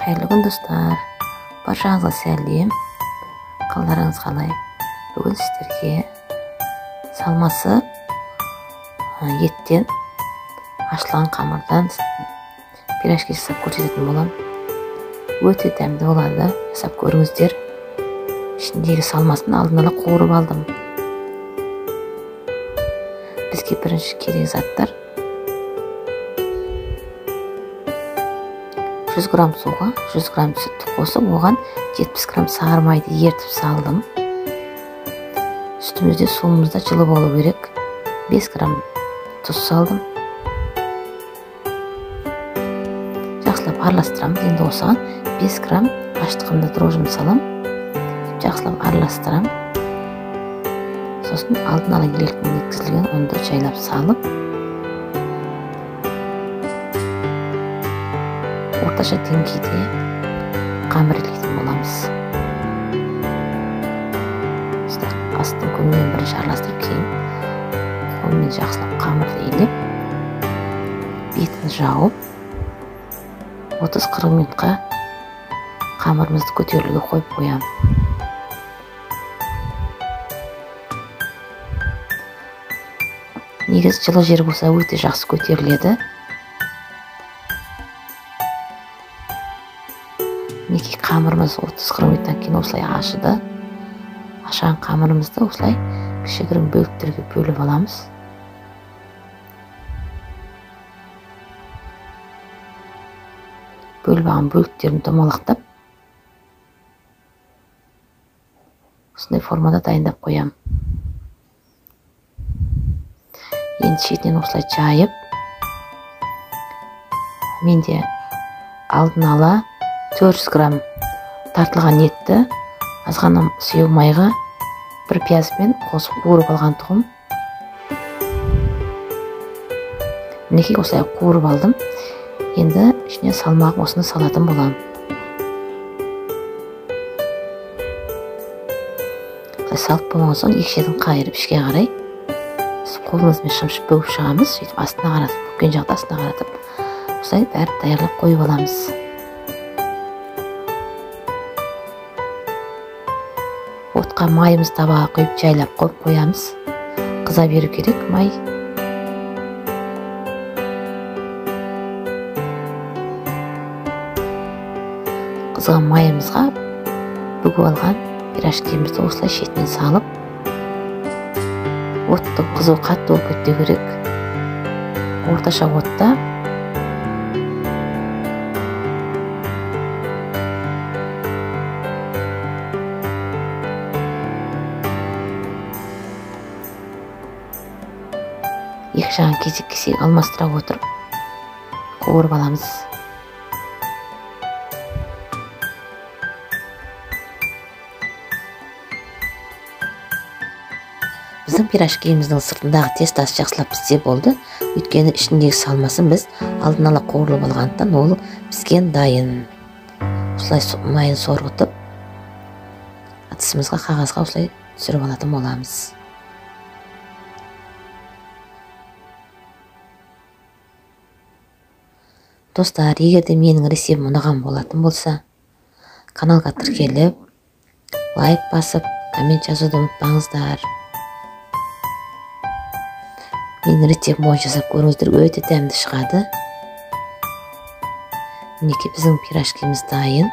Қайырлы күн достар. Баршаңызға сәлем. Қалдарыңыз қалай? Бүгін сіздерге салмасы еттен ашылған қамырдан пирожки жасап көрсететін болам. Өте дәмді болады. Жасап көріңіздер. Ішіндегі салмасын алдын ала қуырып алдым. Бізге бірінші керек заттар 100 грамм суға 100 грамм сүтті қосып, оған 70 грамм сары майды ертіп салдым. Сүтімізде суымызда жылы болу керек. 5 грамм тұз салдым. Жақсылап араластырамыз. Енді осыған 5 грамм аштықында дрожжым салам. Жақсылап араластырам. Сосын алдын ала електен еткізілген ұнды жайлап салып, орташа деңгейде қамыр илейтін боламыз. Астын көмірмен бірінші араластырып, кейін қолмен жақсылап қамырды илеп, бетін жауып, 30-40 минутқа қамырымызды көтерілуге қойып қоям. Негіз жылы жер болса өте жақсы көтеріледі. Неке қамырымыз 30-40 минуттан кейін осылай ашыды. Ашаған қамырымызды осылай кішігірім бөліктерге бөліп аламыз. Бөліп алған бөліктерін домалақтап, осындай формада дайындап қоям. Енді шетінен осылай жайып, менде алдын ала 400 грамм тартылған етті азғана сұйық майға бір пиязбен қосып қуырып алған тұғым. Мінекей осылай қуырып алдым. Енді ішіне салмақ осыны салатын болам. Салып болған соң екі шетін қайырып ішке қарай қолымызбен шымшып бөгіп шығамыз. Сөйтіп астына қаратып, бүккен жақты астына қаратып, осылай бәрін даярлап қойып аламыз. Отқа майымыз табаға құйып жайлап қойып қоямыз. Қыза беру керек май. Қызған майымызға бүгіп алған пирожкимізді осылай шетінен салып, оттың қызу қатты болып кетпеу керек. Орташа отта екі жағын кесек-кесек алмастыра отырып қуырып аламыз. Біздің пирожкиміздің сыртындағы тестасы жақсылап піссе болды. Өйткені ішіндегі салмасын біз алдын ала қуырып алғандықтан ол піскен дайын. Осылай майын сорғытып, ыдысымызға қағазға осылай түсіріп алатын боламыз. Достар, егерде менің рецептім ұнаған болатын болса, каналға тіркеліп, лайк басып, коммент жазуды ұмытпаңыздар. Менің рецептім бойынша жасап көріңіздер, өте дәмді шығады. Мінекей біздің пирожкиміз дайын.